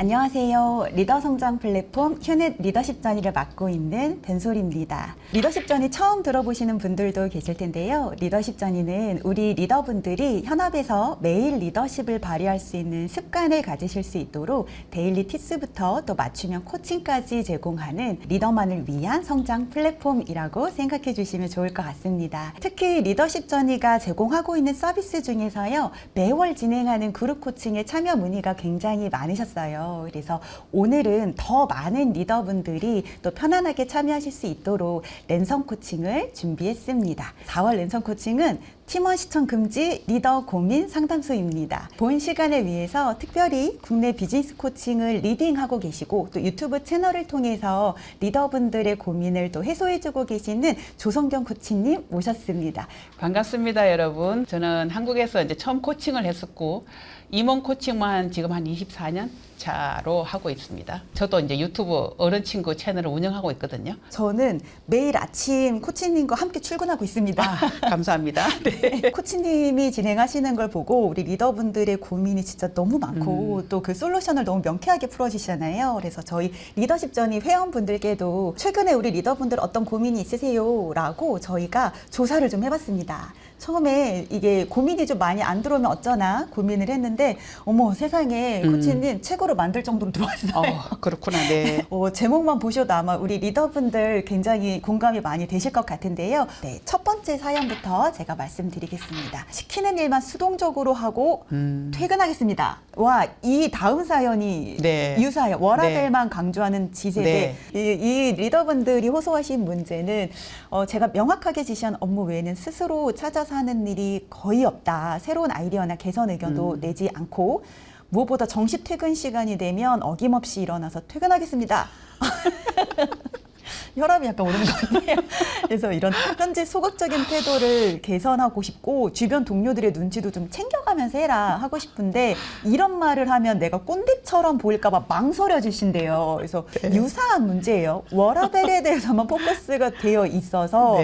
안녕하세요. 리더 성장 플랫폼 휴넷 리더십 전이를 맡고 있는 벤솔입니다. 리더십 전이 처음 들어보시는 분들도 계실 텐데요. 리더십 전이는 우리 리더분들이 현업에서 매일 리더십을 발휘할 수 있는 습관을 가지실 수 있도록 데일리 팁스부터 또 맞춤형 코칭까지 제공하는 리더만을 위한 성장 플랫폼이라고 생각해 주시면 좋을 것 같습니다. 특히 리더십 전이가 제공하고 있는 서비스 중에서요. 매월 진행하는 그룹 코칭에 참여 문의가 굉장히 많으셨어요. 그래서 오늘은 더 많은 리더분들이 또 편안하게 참여하실 수 있도록 랜선 코칭을 준비했습니다. 4월 랜선 코칭은 팀원 시청 금지 리더 고민 상담소입니다. 본 시간을 위해서 특별히 국내 비즈니스 코칭을 리딩하고 계시고 또 유튜브 채널을 통해서 리더분들의 고민을 또 해소해주고 계시는 조성경 코치님 모셨습니다. 반갑습니다, 여러분. 저는 한국에서 이제 처음 코칭을 했었고 임원 코칭만 지금 한 24년 차로 하고 있습니다. 저도 이제 유튜브 어른 친구 채널을 운영하고 있거든요. 저는 매일 아침 코치님과 함께 출근하고 있습니다. 감사합니다. 네. 코치님이 진행하시는 걸 보고 우리 리더분들의 고민이 진짜 너무 많고 또 그 솔루션을 너무 명쾌하게 풀어주시잖아요. 그래서 저희 리더십 전이 회원분들께도 최근에 우리 리더분들 어떤 고민이 있으세요? 라고 저희가 조사를 좀 해봤습니다. 처음에 이게 고민이 좀 많이 안 들어오면 어쩌나 고민을 했는데 어머 세상에 코치님 책으로 만들 정도로 들어왔어요. 그렇구나. 네. 제목만 보셔도 아마 우리 리더분들 굉장히 공감이 많이 되실 것 같은데요. 네, 첫 번째 사연부터 제가 말씀드리겠습니다. 시키는 일만 수동적으로 하고 퇴근하겠습니다. 와, 이 다음 사연이 네. 유사해요. 워라밸만 강조하는 지세대. 이 리더분들이 호소하신 문제는 제가 명확하게 지시한 업무 외에는 스스로 찾아서 하는 일이 거의 없다. 새로운 아이디어나 개선 의견도 내지 않고 무엇보다 정시 퇴근 시간이 되면 어김없이 일어나서 퇴근하겠습니다. 혈압이 약간 오르는 것 같네요. 그래서 이런 현재 소극적인 태도를 개선하고 싶고 주변 동료들의 눈치도 좀 챙겨가면서 해라 하고 싶은데 이런 말을 하면 내가 꼰대처럼 보일까 봐 망설여지신대요. 그래서 유사한 문제예요. 워라밸에 대해서만 포커스가 되어 있어서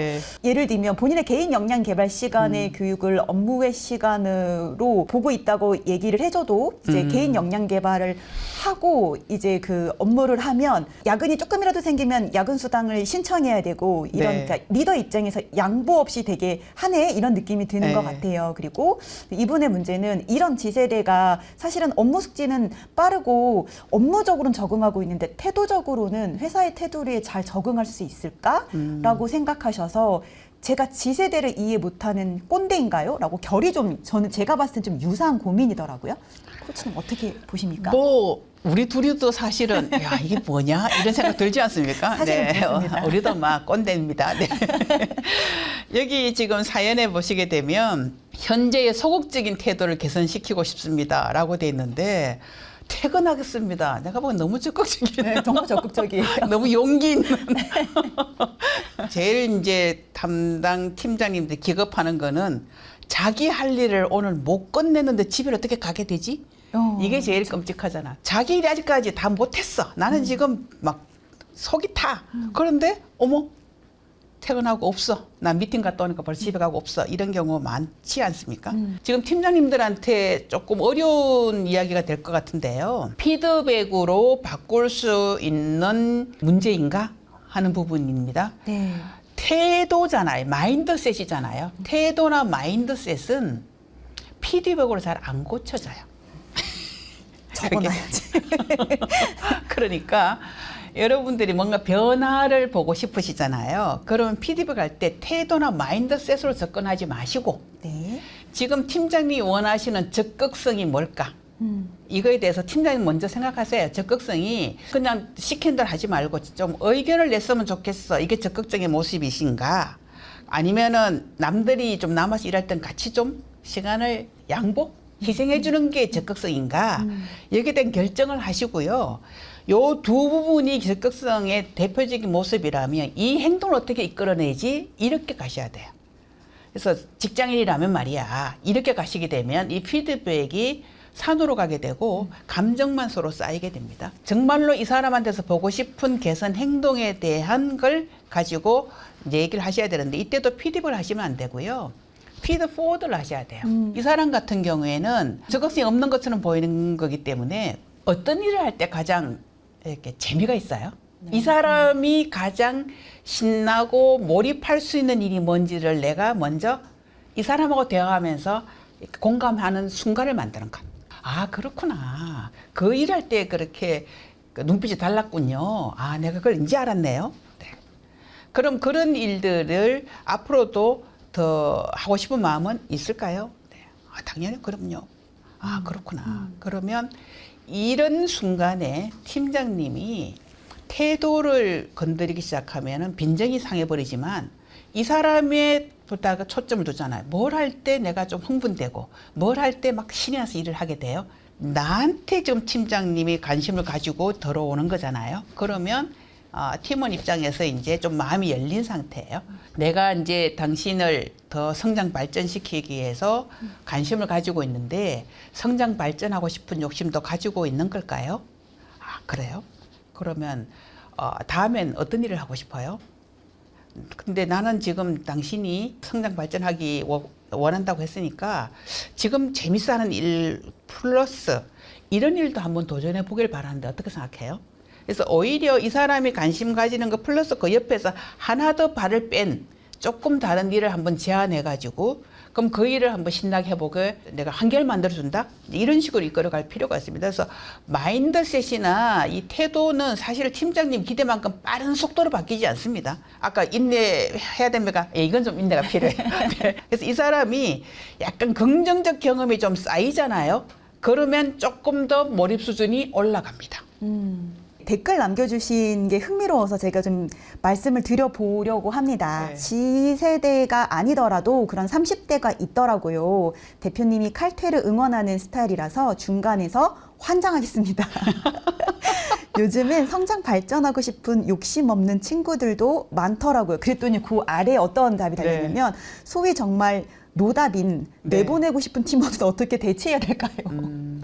예를 들면 본인의 개인 역량 개발 시간의 교육을 업무의 시간으로 보고 있다고 얘기를 해줘도 이제 개인 역량 개발을 하고 이제 그 업무를 하면 야근이 조금이라도 생기면 야근 수당을 신청해야 되고 이런 그러니까 리더 입장에서 양보 없이 되게 하네 이런 느낌이 드는 것 같아요. 그리고 이분의 문제는 이런 지세대가 사실은 업무 숙지는 빠르고 업무적으로는 적응하고 있는데 태도적으로는 회사의 태도에 잘 적응할 수 있을까라고 생각하셔서 제가 지세대를 이해 못하는 꼰대인가요? 라고 결이 좀 저는 제가 봤을 땐 좀 유사한 고민이더라고요. 코치님 어떻게 보십니까? 우리 둘이도 사실은 야 이게 뭐냐 이런 생각 들지 않습니까? 사실은 그렇습니다. 우리도 막 꼰대입니다. 네. 여기 지금 사연에 보시게 되면 현재의 소극적인 태도를 개선시키고 싶습니다라고 돼 있는데 퇴근하겠습니다. 내가 보기엔 너무 적극적이에요. 네, 너무 적극적이에요. 너무 용기 있는. 제일 이제 담당 팀장님들 기겁하는 거는 자기 할 일을 오늘 못 끝냈는데 집에 어떻게 가게 되지? 이게 제일 끔찍하잖아. 자기 일 아직까지 다 못했어. 나는 지금 막 속이 타. 그런데 어머 퇴근하고 없어. 나 미팅 갔다 오니까 벌써 집에 가고 없어. 이런 경우 많지 않습니까? 지금 팀장님들한테 조금 어려운 이야기가 될 것 같은데요. 피드백으로 바꿀 수 있는 문제인가 하는 부분입니다. 네. 태도잖아요. 마인드셋이잖아요. 태도나 마인드셋은 피드백으로 잘 안 고쳐져요. 적어놔야지. 그러니까 여러분들이 뭔가 변화를 보고 싶으시잖아요. 그러면 피드백 할 때 태도나 마인드셋으로 접근하지 마시고 네. 지금 팀장님이 원하시는 적극성이 뭘까? 이거에 대해서 팀장님 먼저 생각하세요. 적극성이 그냥 시킨 대로 하지 말고 좀 의견을 냈으면 좋겠어. 이게 적극적인 모습이신가? 아니면은 남들이 좀 남아서 일할 땐 같이 좀 시간을 양보? 희생해 주는 게 적극성인가? 여기에 대한 결정을 하시고요. 요 두 부분이 적극성의 대표적인 모습이라면 이 행동을 어떻게 이끌어내지? 이렇게 가셔야 돼요. 그래서 직장인이라면 말이야. 이렇게 가시게 되면 이 피드백이 산으로 가게 되고 감정만 서로 쌓이게 됩니다. 정말로 이 사람한테서 보고 싶은 개선 행동에 대한 걸 가지고 이제 얘기를 하셔야 되는데 이때도 피드백을 하시면 안 되고요. 피드 포워드를 하셔야 돼요. 이 사람 같은 경우에는 적극성이 없는 것처럼 보이는 거기 때문에 어떤 일을 할 때 가장 이렇게 재미가 있어요? 이 사람이 가장 신나고 몰입할 수 있는 일이 뭔지를 내가 먼저 이 사람하고 대화하면서 이렇게 공감하는 순간을 만드는 것. 아, 그렇구나. 그 일할 때 그렇게 그 눈빛이 달랐군요. 아, 내가 그걸 이제 알았네요. 네. 그럼 그런 일들을 앞으로도 더 하고 싶은 마음은 있을까요? 네. 아, 당연히 그럼요. 아, 그렇구나. 그러면 이런 순간에 팀장님이 태도를 건드리기 시작하면은 빈정이 상해버리지만 이 사람의 보다가 초점을 두잖아요. 뭘 할 때 내가 좀 흥분되고 뭘 할 때 막 신이 나서 일을 하게 돼요. 나한테 지금 팀장님이 관심을 가지고 들어오는 거잖아요. 그러면 팀원 입장에서 이제 좀 마음이 열린 상태예요. 내가 이제 당신을 더 성장 발전시키기 위해서 관심을 가지고 있는데 성장 발전하고 싶은 욕심도 가지고 있는 걸까요? 아, 그래요? 그러면 다음엔 어떤 일을 하고 싶어요? 근데 나는 지금 당신이 성장 발전하기 원한다고 했으니까 지금 재밌어하는 일 플러스 이런 일도 한번 도전해 보길 바라는데 어떻게 생각해요? 그래서 오히려 이 사람이 관심 가지는 거 플러스 그 옆에서 하나 더 발을 뺀 조금 다른 일을 한번 제안해 가지고 그럼 그 일을 한번 신나게 해보게 내가 한결 만들어준다? 이런 식으로 이끌어갈 필요가 있습니다. 그래서 마인드셋이나 이 태도는 사실 팀장님 기대만큼 빠른 속도로 바뀌지 않습니다. 아까 인내해야 됩니까? 예, 이건 좀 인내가 필요해요. 네. 그래서 이 사람이 약간 긍정적 경험이 좀 쌓이잖아요. 그러면 조금 더 몰입 수준이 올라갑니다. 댓글 남겨주신 게 흥미로워서 제가 좀 말씀을 드려보려고 합니다. 네. G세대가 아니더라도 그런 30대가 있더라고요. 대표님이 칼퇴를 응원하는 스타일이라서 중간에서 환장하겠습니다. 요즘은 성장 발전하고 싶은 욕심 없는 친구들도 많더라고요. 그랬더니 그 아래에 어떤 답이 달렸냐면 소위 정말 노답인 네. 내보내고 싶은 팀원은 어떻게 대체해야 될까요?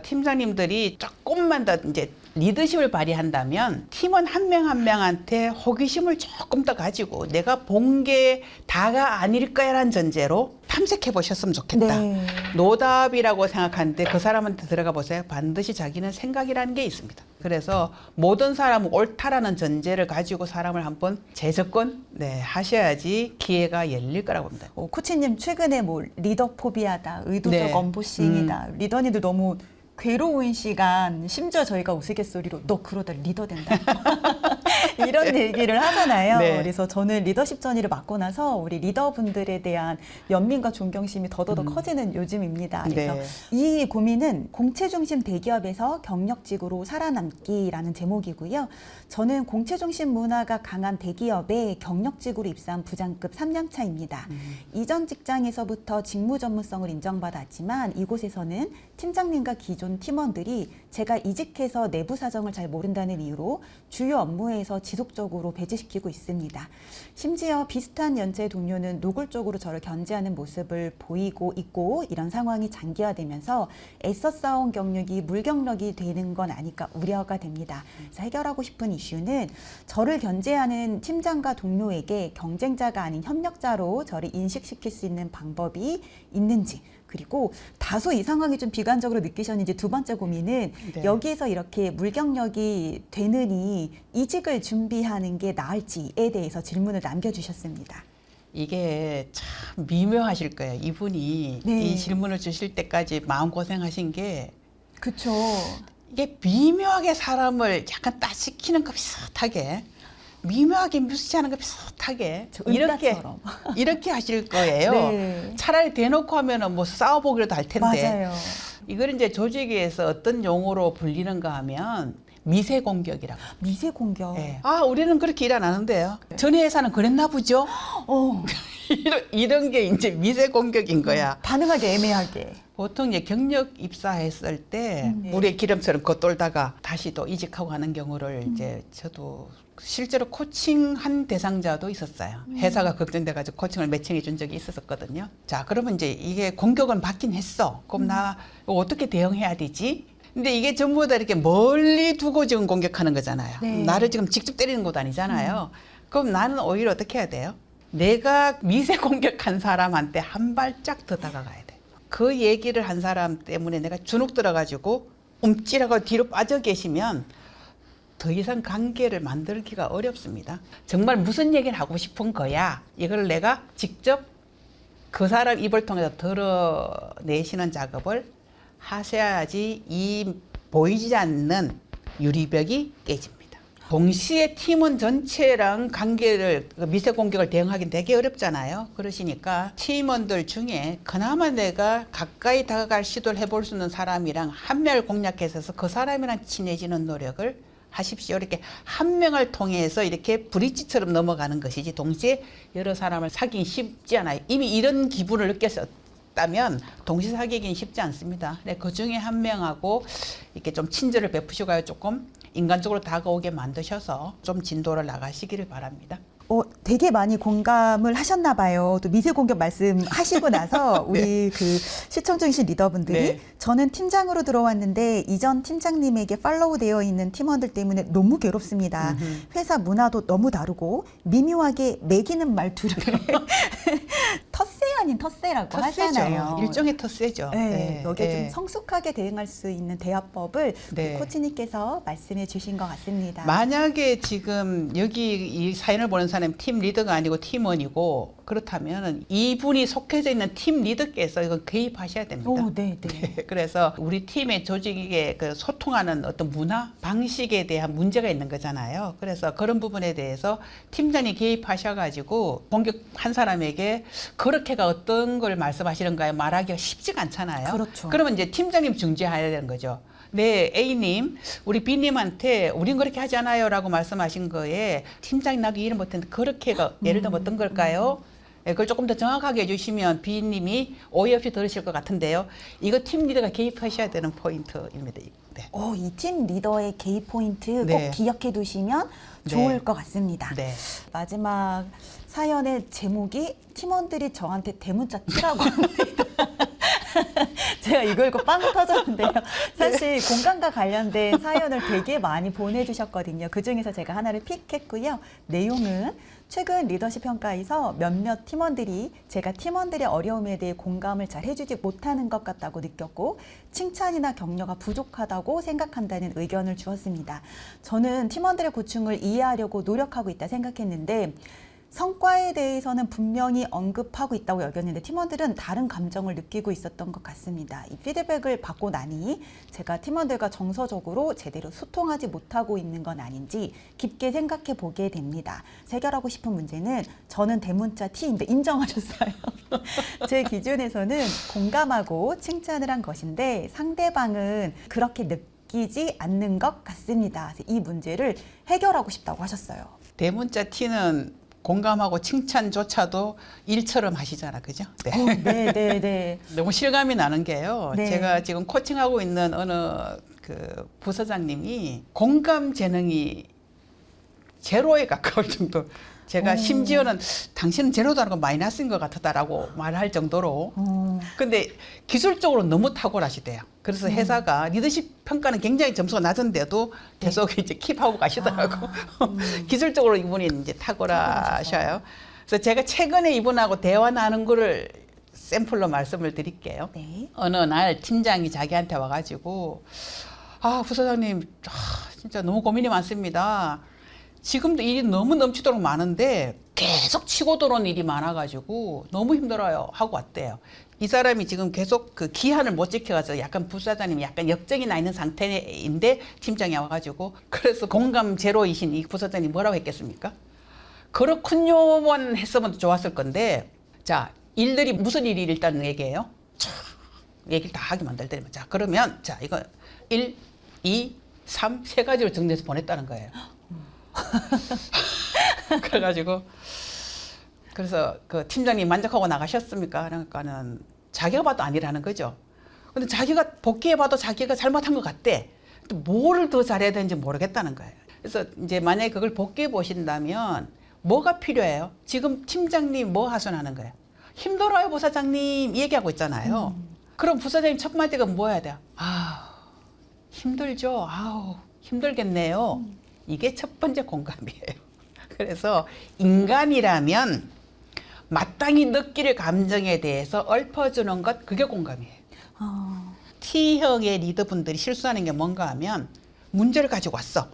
팀장님들이 조금만 더 이제 리더십을 발휘한다면 팀원 한 명 한 명한테 호기심을 조금 더 가지고 내가 본 게 다가 아닐 거야라는 전제로 탐색해 보셨으면 좋겠다. 네. 노답이라고 생각하는데 그 사람한테 들어가 보세요. 반드시 자기는 생각이라는 게 있습니다. 그래서 모든 사람은 옳다라는 전제를 가지고 사람을 한번 재접근 하셔야지 기회가 열릴 거라고 봅니다. 코치님 최근에 뭐 리더 포비아다, 의도적 네. 언부싱이다, 리더니들 너무 괴로운 시간, 심지어 저희가 우스갯소리로 너 그러다 리더 된다 이런 얘기를 하잖아요. 네. 그래서 저는 리더십 전의를 맡고 나서 우리 리더분들에 대한 연민과 존경심이 더더더 커지는 요즘입니다. 그래서 네. 이 고민은 공채 중심 대기업에서 경력직으로 살아남기라는 제목이고요. 저는 공채 중심 문화가 강한 대기업에 경력직으로 입사한 부장급 3년차입니다. 이전 직장에서부터 직무 전문성을 인정받았지만 이곳에서는 팀장님과 기존 팀원들이 제가 이직해서 내부 사정을 잘 모른다는 이유로 주요 업무에서 지속적으로 배제시키고 있습니다. 심지어 비슷한 연차의 동료는 노골적으로 저를 견제하는 모습을 보이고 있고 이런 상황이 장기화되면서 애써 쌓아온 경력이 물경력이 되는 건 아닐까 우려가 됩니다. 그래서 해결하고 싶은 이슈는 저를 견제하는 팀장과 동료에게 경쟁자가 아닌 협력자로 저를 인식시킬 수 있는 방법이 있는지 그리고 다소 이 상황이 좀 비관적으로 느끼셨는지 두 번째 고민은 네. 여기에서 이렇게 물경력이 되느니 이직을 준비하는 게 나을지에 대해서 질문을 남겨주셨습니다. 이게 참 미묘하실 거예요. 이분이 네. 이 질문을 주실 때까지 마음고생하신 게 그쵸. 이게 미묘하게 사람을 약간 따시키는 것 비슷하게 미묘하게 무시하는 것 비슷하게 저 이렇게 은따처럼. 이렇게 하실 거예요. 네. 차라리 대놓고 하면은 뭐 싸워보기라도 할 텐데 맞아요. 이걸 이제 조직에서 어떤 용어로 불리는가 하면 미세 공격이라고. 미세 공격. 예. 아, 우리는 그렇게 일 안 하는데요. 전에 회사는 그랬나 보죠. 어, 이런 게 이제 미세 공격인 거야. 반응하기 애매하게. 보통 이제 경력 입사했을 때 물에 기름처럼 겉돌다가 다시 또 이직하고 하는 경우를 이제 저도 실제로 코칭한 대상자도 있었어요. 회사가 걱정돼가지고 코칭을 매칭해 준 적이 있었거든요. 자, 그러면 이제 이게 공격은 받긴 했어. 그럼 나 이거 어떻게 대응해야 되지? 근데 이게 전부 다 이렇게 멀리 두고 지금 공격하는 거잖아요. 네. 나를 지금 직접 때리는 것도 아니잖아요. 그럼 나는 오히려 어떻게 해야 돼요? 내가 미세 공격한 사람한테 한 발짝 더 다가가야 돼. 그 얘기를 한 사람 때문에 내가 주눅 들어가지고 움찔하고 뒤로 빠져 계시면 더 이상 관계를 만들기가 어렵습니다. 정말 무슨 얘기를 하고 싶은 거야. 이걸 내가 직접 그 사람 입을 통해서 드러내시는 작업을 하셔야지 이 보이지 않는 유리벽이 깨집니다. 동시에 팀원 전체랑 관계를 미세 공격을 대응하기 되게 어렵잖아요. 그러시니까 팀원들 중에 그나마 내가 가까이 다가갈 시도를 해볼 수 있는 사람이랑 한 명을 공략해서 그 사람이랑 친해지는 노력을 하십시오. 이렇게 한 명을 통해서 이렇게 브릿지처럼 넘어가는 것이지 동시에 여러 사람을 사귀기 쉽지 않아요. 이미 이런 기분을 느꼈다면 동시에 사귀기는 쉽지 않습니다. 그 중에 한 명하고 이렇게 좀 친절을 베푸시고 조금 인간적으로 다가오게 만드셔서 좀 진도를 나가시기를 바랍니다. 되게 많이 공감을 하셨나 봐요. 또 미세 공격 말씀하시고 나서 우리 그 시청 중이신 리더분들이 네. 저는 팀장으로 들어왔는데 이전 팀장님에게 팔로우 되어 있는 팀원들 때문에 너무 괴롭습니다. 회사 문화도 너무 다르고 미묘하게 매기는 말투를 텃세 아닌 텃세라고 텃세죠. 하잖아요. 일종의 텃세죠. 네, 네, 여기에 네. 좀 성숙하게 대응할 수 있는 대화법을 네. 우리 코치님께서 말씀해 주신 것 같습니다. 만약에 지금 여기 이 사연을 보는 사람이 팀 리더가 아니고 팀원이고 그렇다면 이분이 속해져 있는 팀 리더께서 이건 개입하셔야 됩니다. 네, 네. 그래서 우리 팀의 조직의 그 소통하는 어떤 문화 방식에 대한 문제가 있는 거잖아요. 그래서 그런 부분에 대해서 팀장이 개입하셔가지고 공격한 사람에게 그렇게가 어떤 걸 말씀하시는가요? 말하기가 쉽지가 않잖아요. 그렇죠. 그러면 이제 팀장님 중재해야 되는 거죠. 네, A님, 우리 B님한테 우린 그렇게 하지 않아요 라고 말씀하신 거에 팀장이 나도 이해를 못했는데 그렇게가 예를 들면 어떤 걸까요? 네, 그걸 조금 더 정확하게 해주시면 B님이 오해 없이 들으실 것 같은데요. 이거 팀 리더가 개입하셔야 되는 포인트입니다. 네. 이 팀 리더의 개입 포인트 네. 꼭 기억해 두시면 네. 좋을 것 같습니다. 네. 마지막 사연의 제목이 팀원들이 저한테 대문자 치라고 합니다. 제가 이거 읽고 빵 터졌는데요. 사실 공감과 관련된 사연을 되게 많이 보내주셨거든요. 그중에서 제가 하나를 픽했고요. 내용은 최근 리더십 평가에서 몇몇 팀원들이 제가 팀원들의 어려움에 대해 공감을 잘 해주지 못하는 것 같다고 느꼈고 칭찬이나 격려가 부족하다고 생각한다는 의견을 주었습니다. 저는 팀원들의 고충을 이해하려고 노력하고 있다 생각했는데 성과에 대해서는 분명히 언급하고 있다고 여겼는데 팀원들은 다른 감정을 느끼고 있었던 것 같습니다. 이 피드백을 받고 나니 제가 팀원들과 정서적으로 제대로 소통하지 못하고 있는 건 아닌지 깊게 생각해 보게 됩니다. 해결하고 싶은 문제는 저는 대문자 T인데 인정하셨어요. 제 기준에서는 공감하고 칭찬을 한 것인데 상대방은 그렇게 느끼지 않는 것 같습니다. 그래서 이 문제를 해결하고 싶다고 하셨어요. 대문자 T는 공감하고 칭찬조차도 일처럼 하시잖아, 그죠? 네. 네. 너무 실감이 나는 게요. 네. 제가 지금 코칭하고 있는 어느 그 부서장님이 공감 재능이 제로에 가까울 정도. 제가 심지어는 당신은 제로도 아니고 마이너스인 것 같다라고 말할 정도로. 근데 기술적으로 너무 탁월하시대요. 그래서 회사가 리더십 평가는 굉장히 점수가 낮은데도 계속 이제 킵하고 가시더라고. 기술적으로 이분이 이제 탁월하셔요. 그래서 제가 최근에 이분하고 대화 나눈 거를 샘플로 말씀을 드릴게요. 네. 어느 날 팀장이 자기한테 와가지고 부서장님 진짜 너무 고민이 많습니다. 지금도 일이 너무 넘치도록 많은데 계속 치고 들어오는 일이 많아가지고 너무 힘들어요 하고 왔대요. 이 사람이 지금 계속 그 기한을 못 지켜가지고 약간 부사장님이 약간 역정이 나 있는 상태인데 팀장이 와가지고 그래서 공감 제로이신 이 부사장님 뭐라고 했겠습니까? 그렇군요만 했으면 좋았을 건데 자 일들이 무슨 일이 일단 얘기해요? 얘기를 다 하게 만들더니만 자 그러면 자 이거 1, 2, 3 세 가지로 정리해서 보냈다는 거예요. 그래가지고 그래서 그 팀장님 만족하고 나가셨습니까? 그러니까는 자기가 봐도 아니라는 거죠. 근데 자기가 복귀해봐도 자기가 잘못한 것 같대. 또 뭐를 더 잘해야 되는지 모르겠다는 거예요. 그래서 이제 만약에 그걸 복귀해 보신다면 뭐가 필요해요? 지금 팀장님 뭐 하소연하는 거예요? 힘들어요 부사장님 이 얘기하고 있잖아요. 그럼 부사장님 첫 마디가 뭐 해야 돼요? 힘들죠. 힘들겠네요. 이게 첫 번째 공감이에요. 그래서 인간이라면 마땅히 느낄 감정에 대해서 읊어주는 것 그게 공감이에요. T형의 리더분들이 실수하는 게 뭔가 하면 문제를 가지고 왔어.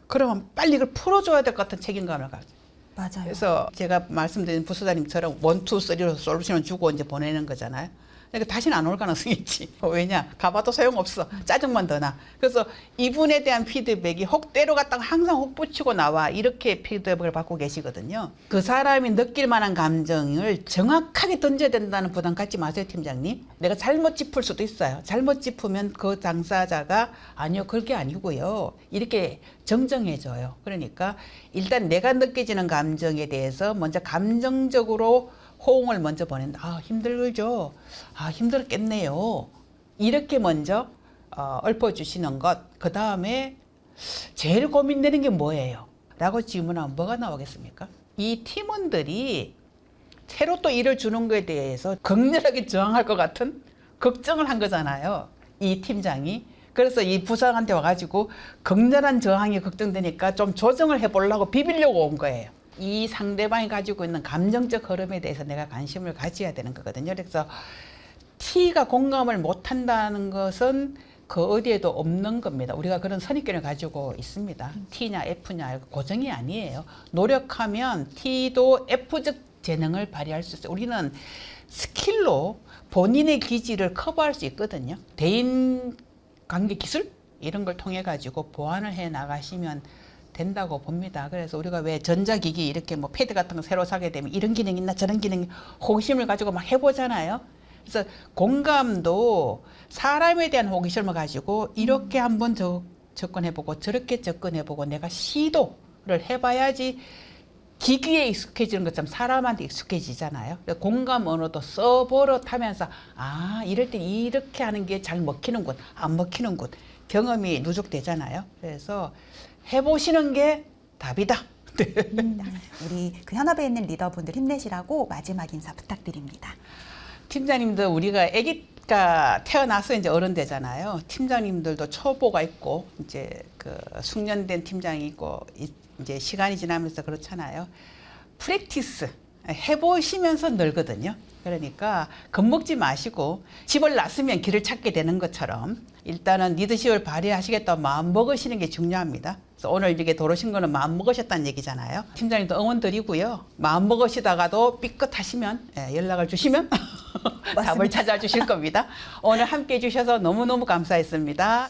그러면 빨리 이걸 풀어줘야 될 것 같은 책임감을 가져. 맞아요. 그래서 제가 말씀드린 부서장님처럼 1, 2, 3로 솔루션을 주고 이제 보내는 거잖아요. 그러니까 다시는 안 올 가능성이 있지. 왜냐? 가봐도 소용없어. 짜증만 더 나. 그래서 이분에 대한 피드백이 혹대로 갔다가 항상 혹 붙이고 나와. 이렇게 피드백을 받고 계시거든요. 그 사람이 느낄 만한 감정을 정확하게 던져야 된다는 부담 갖지 마세요, 팀장님. 내가 잘못 짚을 수도 있어요. 잘못 짚으면 그 당사자가 아니요, 그게 아니고요. 이렇게 정정해줘요. 그러니까 일단 내가 느껴지는 감정에 대해서 먼저 감정적으로 호응을 먼저 보낸다. 아, 힘들죠. 아, 힘들었겠네요. 이렇게 먼저 읊어주시는 것. 그 다음에 제일 고민되는 게 뭐예요? 라고 질문하면 뭐가 나오겠습니까? 이 팀원들이 새로 또 일을 주는 거에 대해서 극렬하게 저항할 것 같은 걱정을 한 거잖아요. 이 팀장이. 그래서 이 부장한테 와가지고 극렬한 저항이 걱정되니까 좀 조정을 해보려고 비비려고 온 거예요. 이 상대방이 가지고 있는 감정적 흐름에 대해서 내가 관심을 가져야 되는 거거든요. 그래서 T가 공감을 못한다는 것은 그 어디에도 없는 겁니다. 우리가 그런 선입견을 가지고 있습니다. T냐 F냐 고정이 아니에요. 노력하면 T도 F적 재능을 발휘할 수 있어요. 우리는 스킬로 본인의 기질을 커버할 수 있거든요. 대인 관계 기술 이런 걸 통해 가지고 보완을 해 나가시면 된다고 봅니다. 그래서 우리가 왜 전자기기 이렇게 뭐 패드 같은 거 새로 사게 되면 이런 기능 있나 저런 기능 호기심을 가지고 막 해보잖아요. 그래서 공감도 사람에 대한 호기심을 가지고 이렇게 한번 접근해보고 저렇게 접근해보고 내가 시도를 해봐야지 기기에 익숙해지는 것처럼 사람한테 익숙해지잖아요. 공감 언어도 써버릇하면서 아 이럴 때 이렇게 하는 게 잘 먹히는군 안 먹히는군 경험이 누적되잖아요. 그래서 해보시는 게 답이다. 우리 그 현업에 있는 리더분들 힘내시라고 마지막 인사 부탁드립니다. 팀장님들 우리가 아기가 태어나서 이제 어른 되잖아요. 팀장님들도 초보가 있고 이제 그 숙련된 팀장이 있고 이제 시간이 지나면서 그렇잖아요. 프랙티스 해보시면서 늘거든요. 그러니까 겁먹지 마시고 집을 났으면 길을 찾게 되는 것처럼 일단은 리더십을 발휘하시겠다고 마음 먹으시는 게 중요합니다. 그래서 오늘 이렇게 들어오신 거는 마음 먹으셨다는 얘기잖아요. 팀장님도 응원 드리고요. 마음 먹으시다가도 삐끗하시면 연락을 주시면 답을 찾아주실 겁니다. 오늘 함께 해주셔서 너무너무 감사했습니다.